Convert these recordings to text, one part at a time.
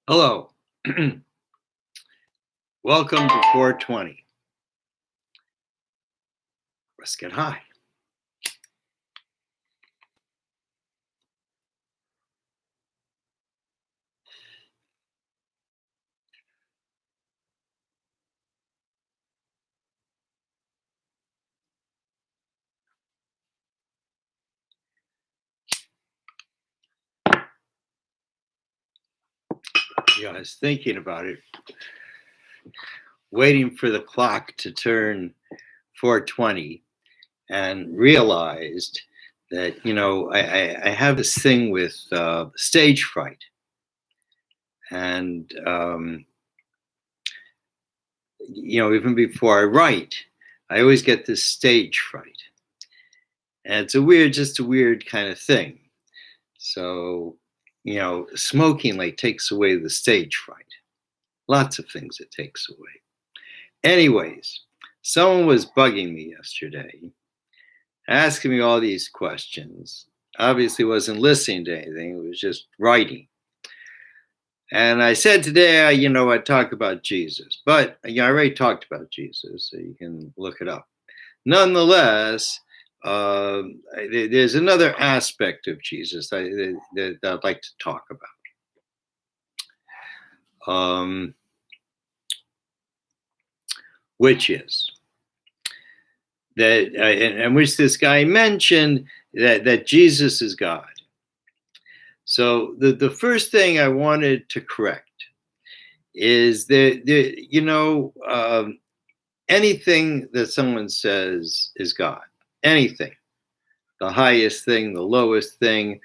Hello. Welcome to 420. Let's get high. Yeah, I was thinking about it, waiting for the clock to turn 420, and realized that, I have this thing with stage fright. And, even before I write, I always get this stage fright. And it's just a weird kind of thing. So, smoking like takes away the stage fright. Lots of things it takes away. Anyways, someone was bugging me yesterday, asking me all these questions. Obviously wasn't listening to anything, it was just writing. And I said today, I'd talk about Jesus, but I already talked about Jesus, so you can look it up. Nonetheless, there's another aspect of Jesus that I'd like to talk about, which is that, and which this guy mentioned that Jesus is God. So the first thing I wanted to correct is that anything that someone says is God, anything, the highest thing, the lowest thing,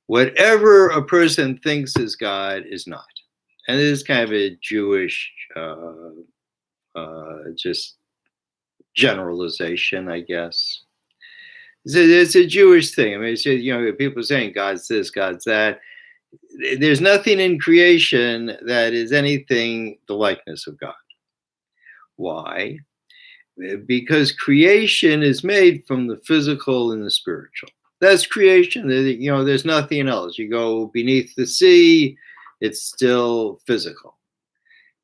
whatever a person thinks is God is not. And it is kind of a Jewish just generalization, I guess. It's a Jewish thing. I mean, it's, people saying God's this, God's that. There's nothing in creation that is anything the likeness of God. Why? Because creation is made from the physical and the spiritual. That's creation. There's nothing else. You go beneath the sea, it's still physical.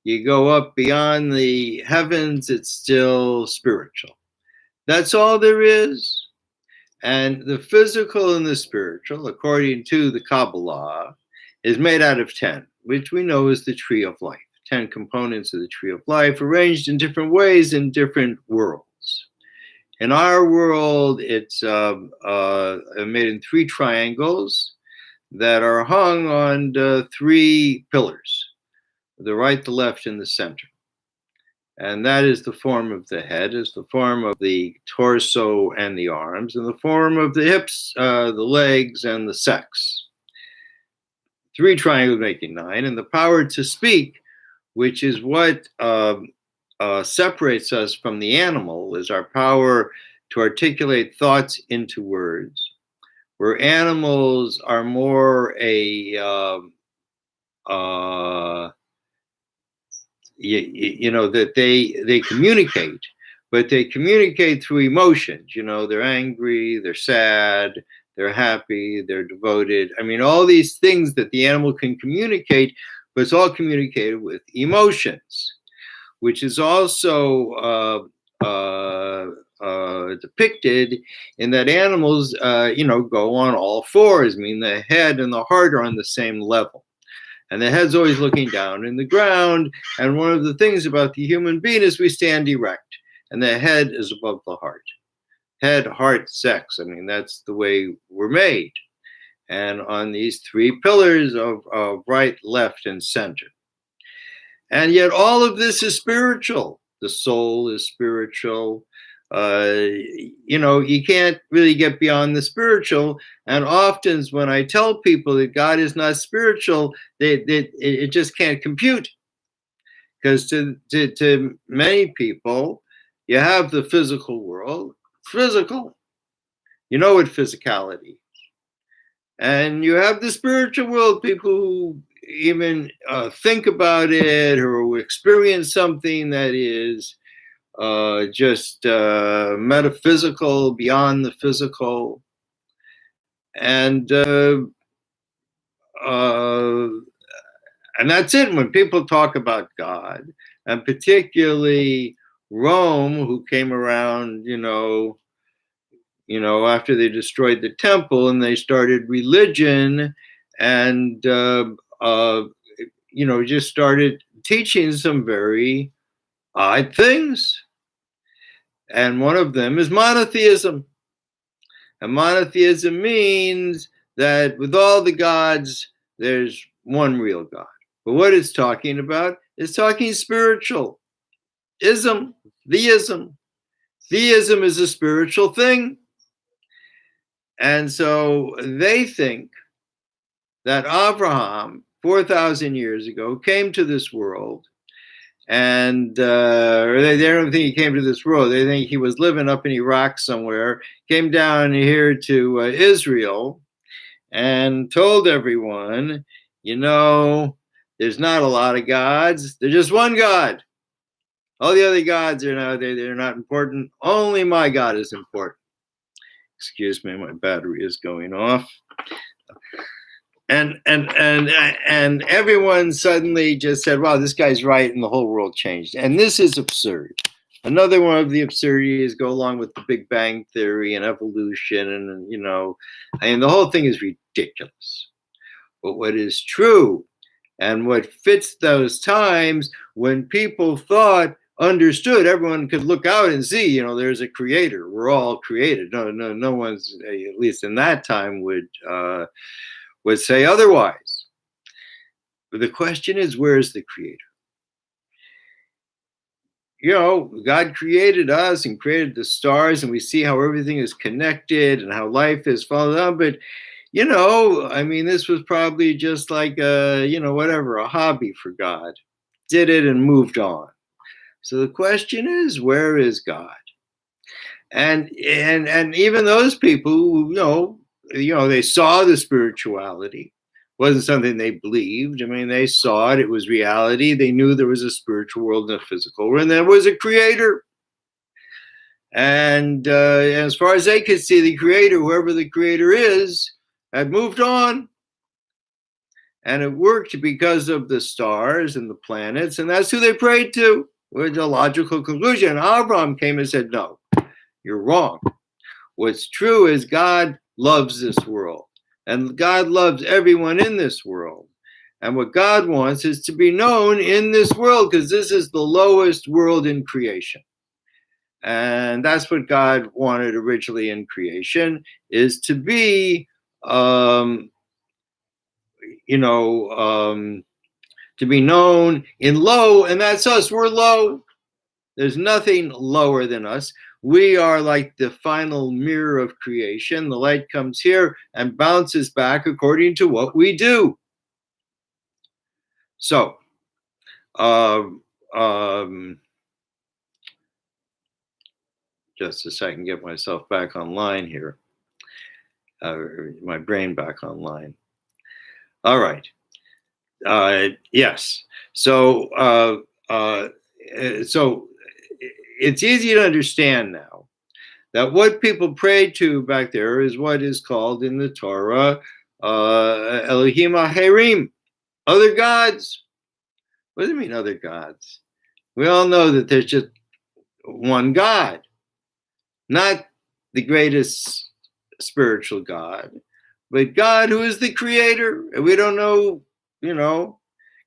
You go up beyond the heavens, it's still spiritual. That's all there is. And the physical and the spiritual, according to the Kabbalah, is made out of 10, which we know is the tree of life. 10 components of the tree of life, arranged in different ways in different worlds. In our world, it's made in 3 triangles that are hung on 3 pillars: the right, the left, and the center. And that is the form of the head, is the form of the torso and the arms, and the form of the hips, the legs, and the sex. 3 triangles making 9, and the power to speak, which is what separates us from the animal, is our power to articulate thoughts into words, where animals are more that they communicate, but they communicate through emotions. They're angry, they're sad, they're happy, they're devoted. I mean, all these things that the animal can communicate, but it's all communicated with emotions, which is also depicted in that animals, go on all fours. I mean, the head and the heart are on the same level. And the head's always looking down in the ground. And one of the things about the human being is we stand erect, and the head is above the heart. Head, heart, sex. I mean, that's the way we're made. And on these 3 pillars of right, left, and center. And yet all of this is spiritual. The soul is spiritual. You can't really get beyond the spiritual. And often when I tell people that God is not spiritual, it just can't compute. Because to many people, you have the physical world, physical. You know what physicality is. And you have the spiritual world, people who even think about it or experience something that is just metaphysical, beyond the physical. And And that's it. When people talk about God, and particularly Rome, who came around, after they destroyed the temple and they started religion, and just started teaching some very odd things. And one of them is monotheism. And monotheism means that with all the gods, there's one real God. But what it's talking about is talking spiritual. Ism, theism. Theism is a spiritual thing. And so they think that Abraham, 4,000 years ago, came to this world, and or they don't think he came to this world. They think he was living up in Iraq somewhere, came down here to Israel, and told everyone, there's not a lot of gods. There's just one God. All the other gods they're not important. Only my God is important. Excuse me, my battery is going off. And everyone suddenly just said, wow, this guy's right, and the whole world changed. And this is absurd. Another one of the absurdities go along with the Big Bang Theory and evolution, and the whole thing is ridiculous. But what is true, and what fits those times when people understood, everyone could look out and see, there's a creator. We're all created. No one's, at least in that time, would say otherwise. But the question is, where is the creator? God created us and created the stars, and we see how everything is connected and how life is followed on. But, this was probably just like a hobby for God. Did it and moved on. So the question is, where is God? And even those people who, they saw the spirituality. It wasn't something they believed. They saw it. It was reality. They knew there was a spiritual world and a physical world, and there was a creator. And as far as they could see, the creator, whoever the creator is, had moved on. And it worked because of the stars and the planets, and that's who they prayed to, with a logical conclusion. Abraham came and said, no, you're wrong. What's true is God loves this world, and God loves everyone in this world. And what God wants is to be known in this world, because this is the lowest world in creation. And that's what God wanted originally in creation, is to be, to be known in low, and that's us. We're low. There's nothing lower than us. We are like the final mirror of creation. The light comes here and bounces back according to what we do. So, just a second, get myself back online here. My brain back online. All right. Yes. So it's easy to understand now that what people prayed to back there is what is called in the Torah Elohim Aherim, other gods. What does it mean, other gods? We all know that there's just one God, not the greatest spiritual God, but God who is the creator. We don't know,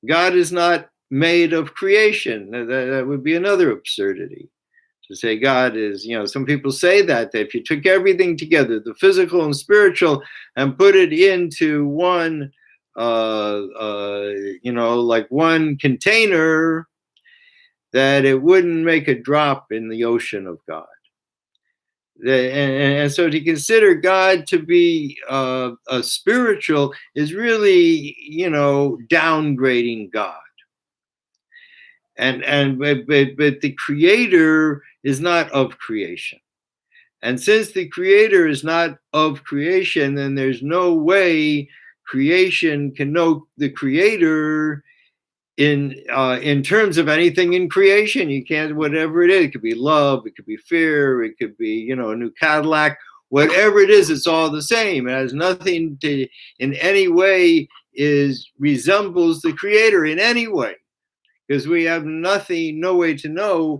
God is not made of creation. That would be another absurdity. To say God is, some people say that if you took everything together, the physical and spiritual, and put it into one, like one container, that it wouldn't make a drop in the ocean of God. And so to consider God to be a spiritual is really, downgrading God. But the creator is not of creation. And since the creator is not of creation, then there's no way creation can know the creator in terms of anything in creation. You can't, whatever it is, it could be love, it could be fear, it could be, a new Cadillac, whatever it is, it's all the same. It has nothing to, in any way, resembles the Creator in any way, because we have no way to know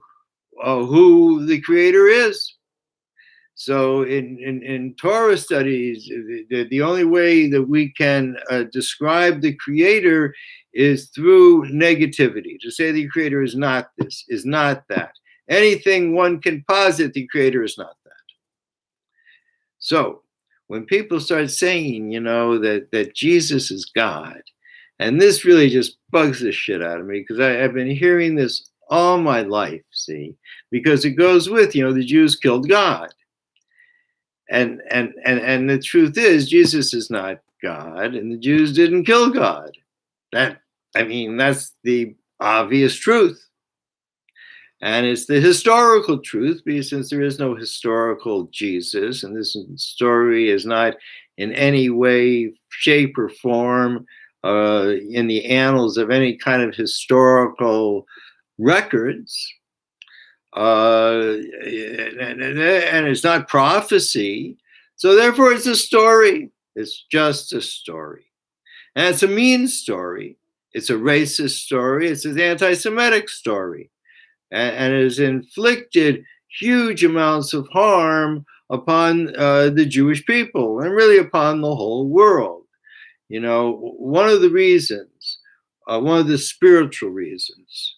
who the Creator is. So in Torah studies, the only way that we can describe the Creator is through negativity. To say the Creator is not this, is not that. Anything one can posit, the Creator is not that. So when people start saying, that Jesus is God, and this really just bugs the shit out of me, because I've been hearing this all my life, see, because it goes with, the Jews killed God. And the truth is, Jesus is not God, and the Jews didn't kill God. That's the obvious truth. And it's the historical truth, because since there is no historical Jesus, and this story is not in any way, shape, or form in the annals of any kind of historical records, and it's not prophecy, so therefore it's a story. It's just a story, and it's a mean story. It's a racist story. It's an anti-Semitic story, and it has inflicted huge amounts of harm upon the Jewish people, and really upon the whole world. One of the reasons, one of the spiritual reasons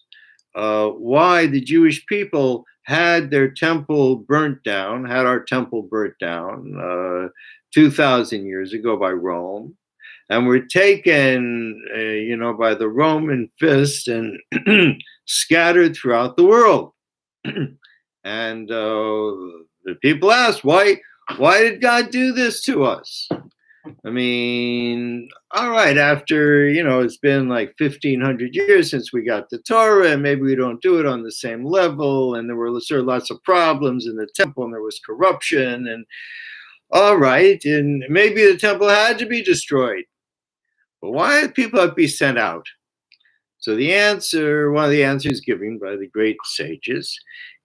why the Jewish people had their temple burnt down, had our temple burnt down 2,000 years ago by Rome, and were taken, by the Roman fist and scattered throughout the world. And the people asked, why did God do this to us? All right, after, it's been like 1,500 years since we got the Torah, and maybe we don't do it on the same level, and there were lots of problems in the temple, and there was corruption, and all right, and maybe the temple had to be destroyed. But why did people have to be sent out? So one of the answers given by the great sages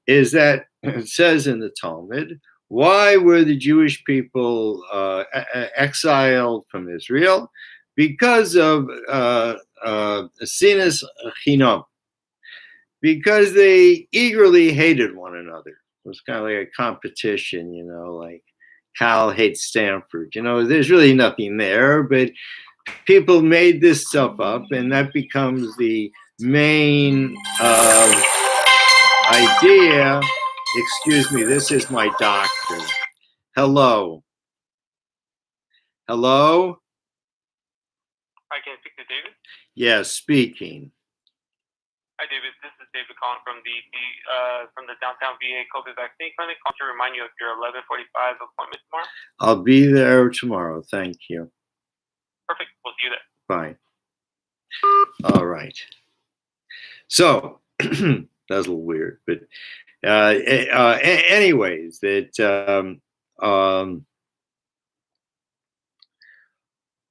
is that it says in the Talmud, why were the Jewish people exiled from Israel? Because of sinas chinam, because they eagerly hated one another. It was kind of like a competition, like Cal hates Stanford. There's really nothing there, but people made this stuff up, and that becomes the main idea. Excuse me, this is my doctor. Hello. Hello? Hi, can I speak to David? Yes, speaking. Hi, David. This is David calling from the downtown VA COVID vaccine clinic. I want to remind you of your 11:45 appointment tomorrow. I'll be there tomorrow. Thank you. Perfect. We'll see you there. Bye. All right. So that was a little weird, but anyways, that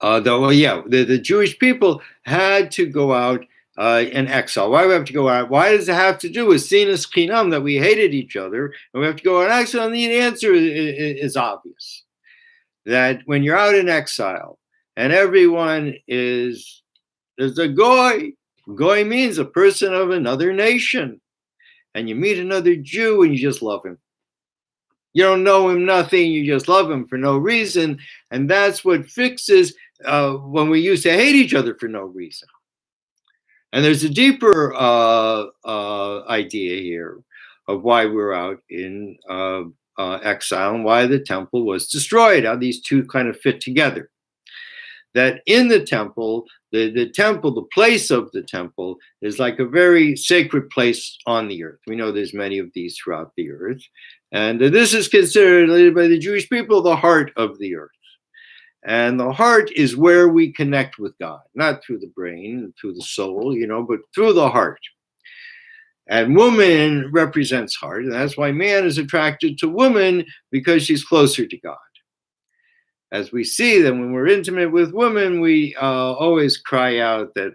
the Jewish people had to go out in exile. Why do we have to go out? Why does it have to do with sinas chinam, that we hated each other, and we have to go out in exile? And the answer is obvious. That when you're out in exile, and everyone is a goy. Goy means a person of another nation. And you meet another Jew and you just love him. You don't know him, nothing. You just love him for no reason. And that's what fixes when we used to hate each other for no reason. And there's a deeper idea here of why we're out in exile and why the temple was destroyed. How these two kind of fit together. That in the temple, the temple, the place of the temple is like a very sacred place on the earth. We know there's many of these throughout the earth. And this is considered by the Jewish people the heart of the earth. And the heart is where we connect with God, not through the brain, through the soul, but through the heart. And woman represents heart. And that's why man is attracted to woman, because she's closer to God. As we see that when we're intimate with women, we always cry out that,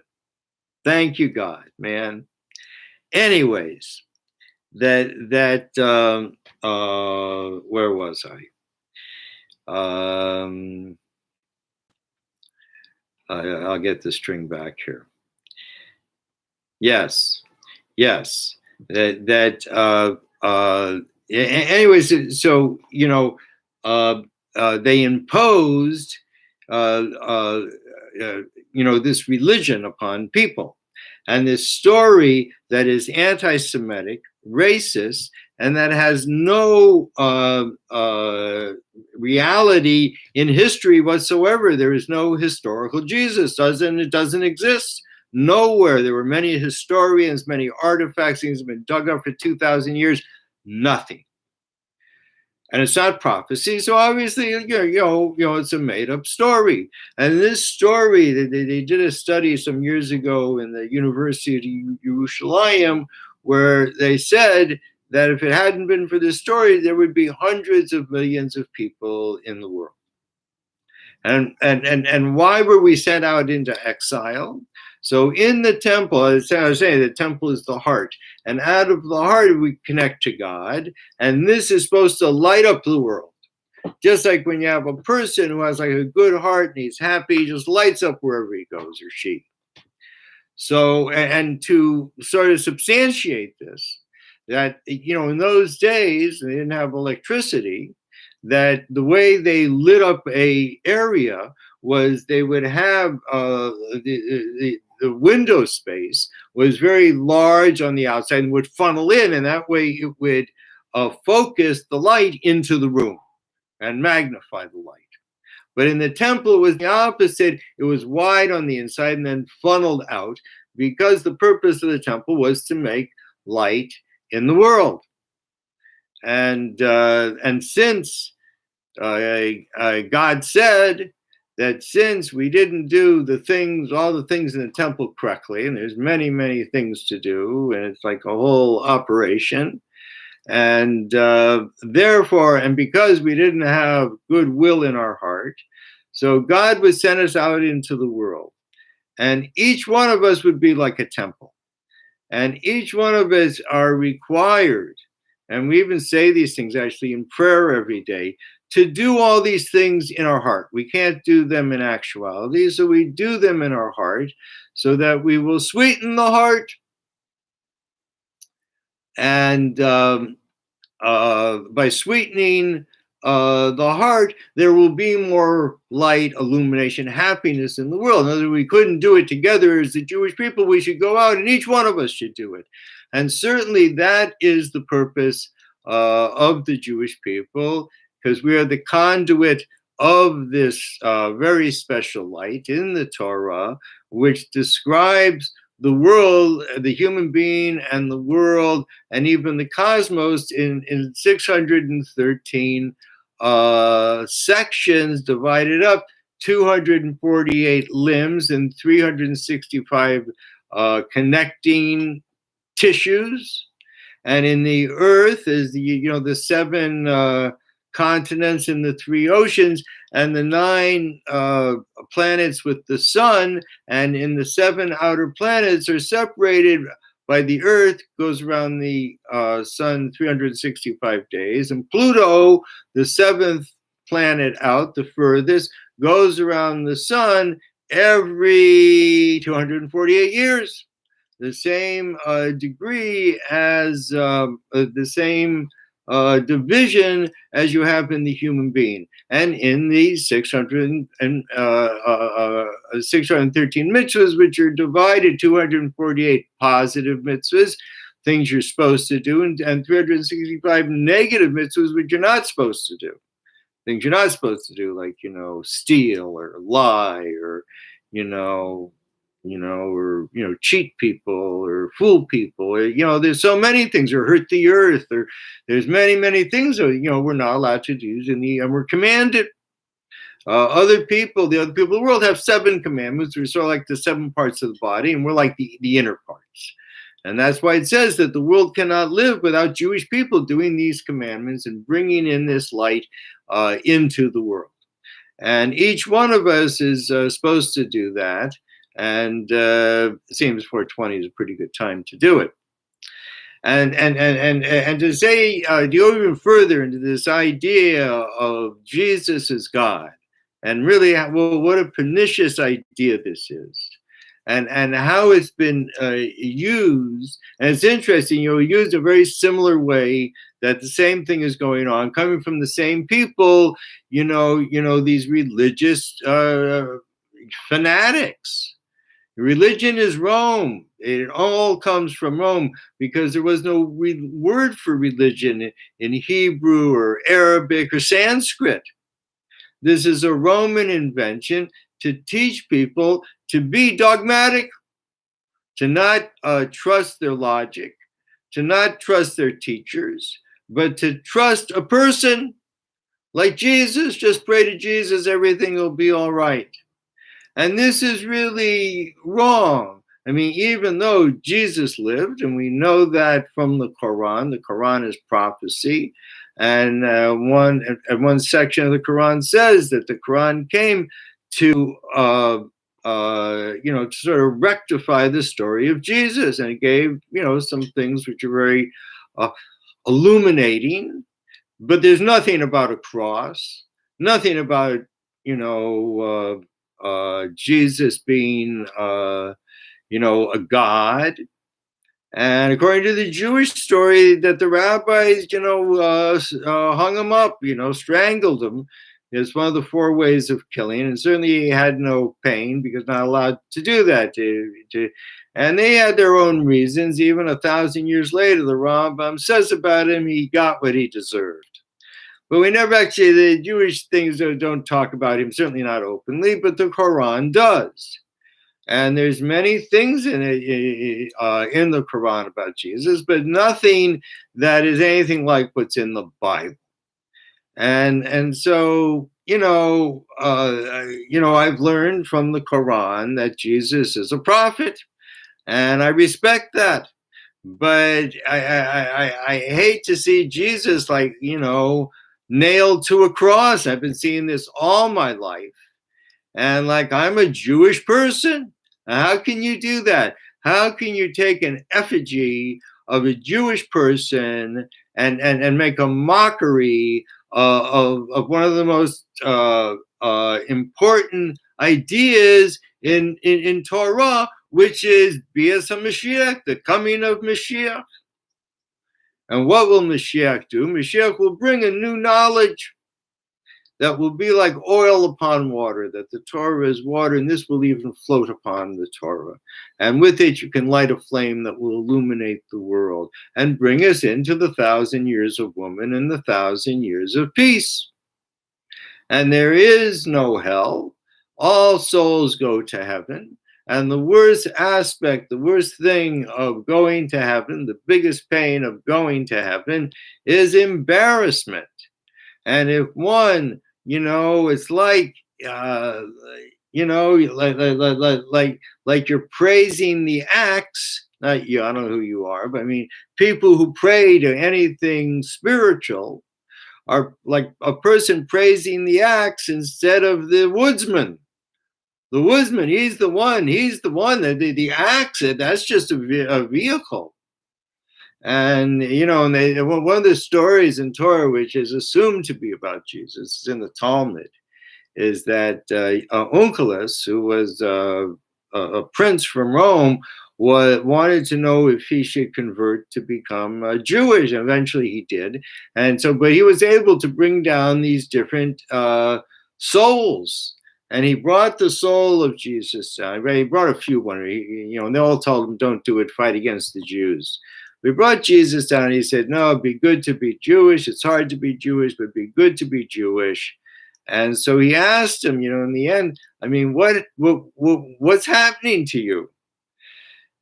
thank you, God, man. Anyways, where was I? I'll get the string back here. Yes. Anyways, so they imposed this religion upon people, and this story that is anti-Semitic, racist, and that has no reality in history whatsoever. There is no historical Jesus. It doesn't exist nowhere. There were many historians, many artifacts, things have been dug up for 2,000 years. Nothing. And it's not prophecy, so obviously, it's a made-up story. And this story, they did a study some years ago in the University of Jerusalem, where they said that if it hadn't been for this story, there would be hundreds of millions of people in the world. And why were we sent out into exile? So in the temple, as I was saying, the temple is the heart. And out of the heart, we connect to God. And this is supposed to light up the world. Just like when you have a person who has like a good heart and he's happy, he just lights up wherever he goes, or she. So, and to sort of substantiate this, that, in those days, they didn't have electricity, that the way they lit up a area was they would have the window space was very large on the outside and would funnel in, and that way it would focus the light into the room and magnify the light. But in the temple, it was the opposite. It was wide on the inside and then funneled out, because the purpose of the temple was to make light in the world. And since God said that since we didn't do all the things in the temple correctly, and there's many, many things to do, and it's like a whole operation, and therefore, and because we didn't have goodwill in our heart, so God would send us out into the world, and each one of us would be like a temple, and each one of us are required, and we even say these things actually in prayer every day, to do all these things in our heart. We can't do them in actuality, so we do them in our heart so that we will sweeten the heart. And by sweetening the heart, there will be more light, illumination, happiness in the world. In other words, we couldn't do it together as the Jewish people. We should go out and each one of us should do it. And certainly that is the purpose of the Jewish people, because we are the conduit of this very special light in the Torah, which describes the world, the human being and the world, and even the cosmos in 613 sections divided up, 248 limbs and 365 connecting tissues. And in the earth is the seven continents and the three oceans, and the 9 planets with the sun, and in the 7 outer planets are separated by the earth, goes around the sun 365 days, and Pluto, the 7th planet out, the furthest, goes around the sun every 248 years, the same degree as the same division as you have in the human being. And in these 613 mitzvahs, which are divided, 248 positive mitzvahs, things you're supposed to do, and 365 negative mitzvahs, which you're not supposed to do. Things you're not supposed to do, like, steal or lie, or, or cheat people or fool people, or there's so many things, or hurt the earth, or there's many, many things that we're not allowed to do, and we're commanded. The other people of the world have 7 commandments. We're sort of like the 7 parts of the body, and we're like the inner parts. And that's why it says that the world cannot live without Jewish people doing these commandments and bringing in this light into the world. And each one of us is supposed to do that. And it seems 420 is a pretty good time to do it. And to say, to go even further into this idea of Jesus as God, and really, well, what a pernicious idea this is. And how it's been used. And it's interesting, used a very similar way that the same thing is going on, coming from the same people, these religious fanatics. Religion is Rome. It all comes from Rome because there was no word for religion in Hebrew or Arabic or Sanskrit. This is a Roman invention to teach people to be dogmatic, to not trust their logic, to not trust their teachers, but to trust a person like Jesus. Just pray to Jesus, everything will be all right. And this is really wrong. I mean, even though Jesus lived, and we know that from the Quran is prophecy, and one section of the Quran says that the Quran came to sort of rectify the story of Jesus, and it gave some things which are very illuminating. But there's nothing about a cross, nothing about Jesus being a god. And according to the Jewish story, that the rabbis, hung him up, strangled him. It's one of the 4 ways of killing. And certainly he had no pain because not allowed to do that. And they had their own reasons. Even 1,000 years later, the Rambam says about him, he got what he deserved. But we never actually, the Jewish things don't talk about him, certainly not openly, but the Quran does. And there's many things in the Quran about Jesus, but nothing that is anything like what's in the Bible. And so, I've learned from the Quran that Jesus is a prophet, and I respect that. But I hate to see Jesus nailed to a cross. I've been seeing this all my life. And I'm a Jewish person. How can you do that? How can you take an effigy of a Jewish person and make a mockery of one of the most important ideas in Torah, which is Bias HaMashiach, the coming of Mashiach? And what will Mashiach do? Mashiach will bring a new knowledge that will be like oil upon water, that the Torah is water, and this will even float upon the Torah. And with it, you can light a flame that will illuminate the world and bring us into the 1,000 years of woman and the 1,000 years of peace. And there is no hell. All souls go to heaven. And the worst aspect, the worst thing of going to heaven, the biggest pain of going to heaven is embarrassment. And if one, it's like you're praising the acts, not you, I don't know who you are, but I mean, people who pray to anything spiritual are like a person praising the axe instead of the woodsman. The woodsman, he's the one, the axe, that's just a vehicle. And, one of the stories in Torah, which is assumed to be about Jesus, is in the Talmud, is that Onkelos, who was a prince from Rome, wanted to know if he should convert to become Jewish. And eventually he did. And so, but he was able to bring down these different souls. And he brought the soul of Jesus down. He brought a few, and they all told him, don't do it, fight against the Jews. We brought Jesus down, and he said, no, it'd be good to be Jewish. It's hard to be Jewish, but it'd be good to be Jewish. And so he asked him, in the end, I mean, what's happening to you?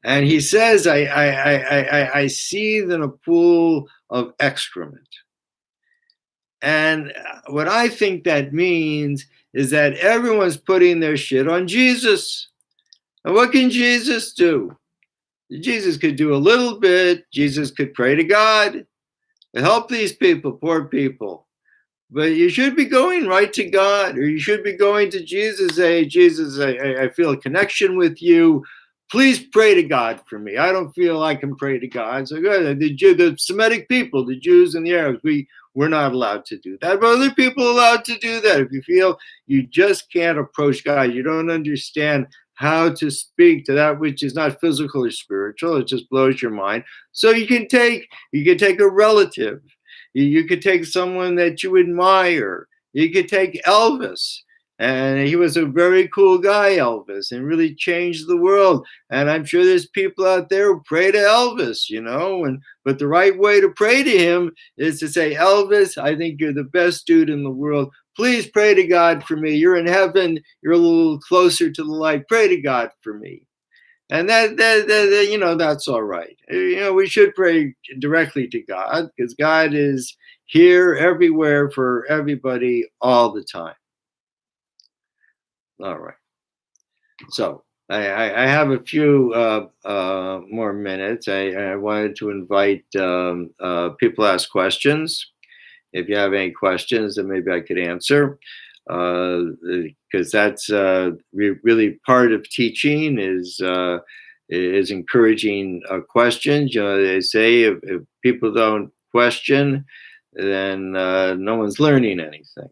And he says, I seethe in a pool of excrement. And what I think that means is that everyone's putting their shit on Jesus. And what can Jesus do? Jesus could do a little bit. Jesus could pray to God to help these people, poor people. But you should be going right to God, or you should be going to Jesus. Hey, Jesus, I feel a connection with you. Please pray to God for me. I don't feel I can pray to God. So good. The Semitic people, the Jews and the Arabs, we we're not allowed to do that. But other people are allowed to do that. If you feel you just can't approach God, you don't understand how to speak to that which is not physical or spiritual, it just blows your mind. So you can take a relative, you could take someone that you admire, you could take Elvis. And he was a very cool guy, Elvis, and really changed the world. And I'm sure there's people out there who pray to Elvis, but the right way to pray to him is to say, Elvis, I think you're the best dude in the world. Please pray to God for me. You're in heaven. You're a little closer to the light. Pray to God for me. And that's all right. We should pray directly to God because God is here everywhere for everybody all the time. All right. So I have a few more minutes. I wanted to invite people to ask questions. If you have any questions, then maybe I could answer. Because that's really part of teaching is encouraging questions. They say if people don't question, then no one's learning anything.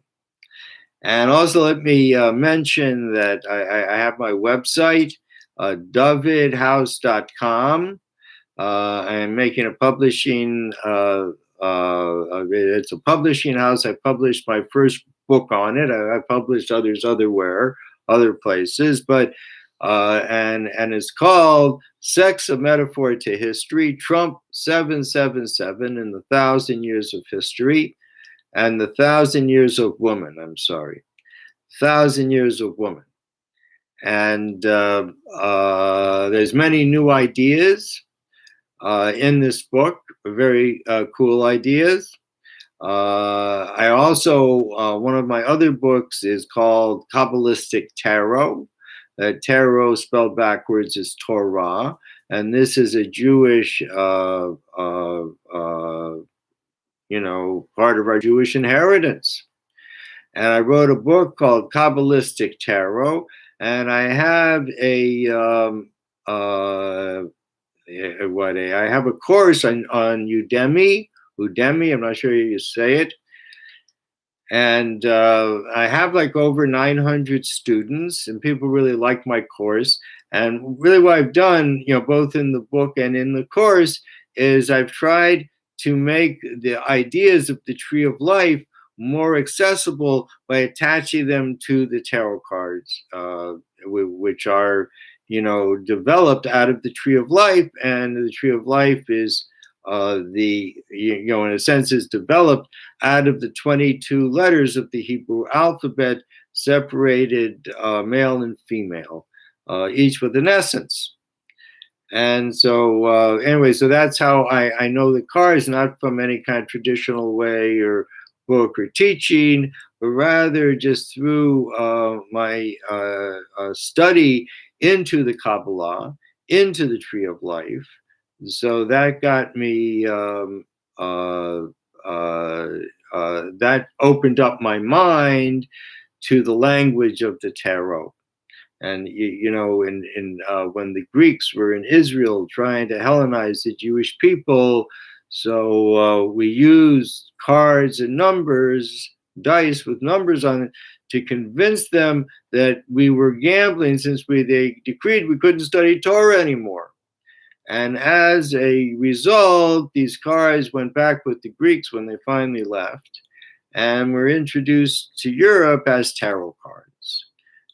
And also let me mention that I have my website, dovidhouse.com. I'm making a publishing, it's a publishing house. I published my first book on it. I published others other places, but and it's called Sex, a Metaphor to History, Trump 777 and the 1,000 Years of History. And the 1,000 Years of Woman, 1,000 Years of Woman. And there's many new ideas in this book, very cool ideas. I also, one of my other books is called Kabbalistic Tarot. Tarot spelled backwards is Torah. And this is a Jewish part of our Jewish inheritance. And I wrote a book called Kabbalistic Tarot, and I have I have a course on Udemy, I'm not sure you say it. And I have like over 900 students, and people really like my course. And really what I've done, both in the book and in the course, is I've tried to make the ideas of the Tree of Life more accessible by attaching them to the tarot cards, which are, developed out of the Tree of Life. And the Tree of Life is in a sense, is developed out of the 22 letters of the Hebrew alphabet, separated male and female, each with an essence. And so anyway, so that's how I know the cards, not from any kind of traditional way or book or teaching, but rather just through my study into the Kabbalah, into the Tree of Life. So that got me, that opened up my mind to the language of the tarot. And, when the Greeks were in Israel trying to Hellenize the Jewish people, so we used cards and numbers, dice with numbers on it, to convince them that we were gambling since they decreed we couldn't study Torah anymore. And as a result, these cards went back with the Greeks when they finally left, and were introduced to Europe as tarot cards.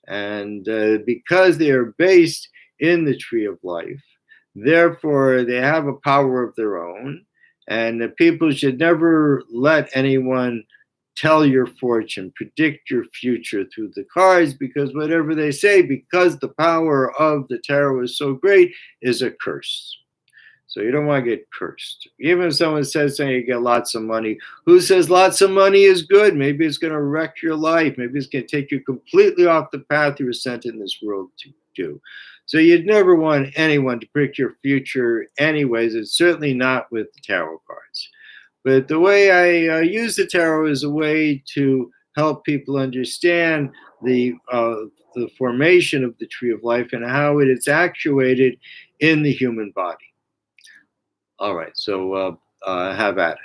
And because they are based in the Tree of Life, therefore they have a power of their own, and the people should never let anyone tell your fortune, predict your future through the cards, because whatever they say, because the power of the tarot is so great, is a curse. So you don't want to get cursed. Even if someone says something, you get lots of money. Who says lots of money is good? Maybe it's going to wreck your life. Maybe it's going to take you completely off the path you were sent in this world to do. So you'd never want anyone to predict your future anyways. It's certainly not with the tarot cards. But the way I use the tarot is a way to help people understand the formation of the Tree of Life and how it is actuated in the human body. All right, so have at it.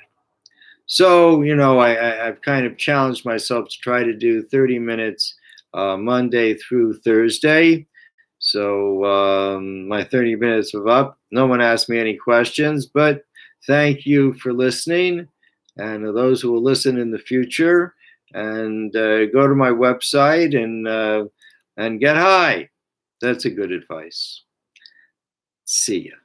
So, I've kind of challenged myself to try to do 30 minutes Monday through Thursday. So my 30 minutes are up. No one asked me any questions, but thank you for listening. And those who will listen in the future, and go to my website and get high. That's a good advice. See ya.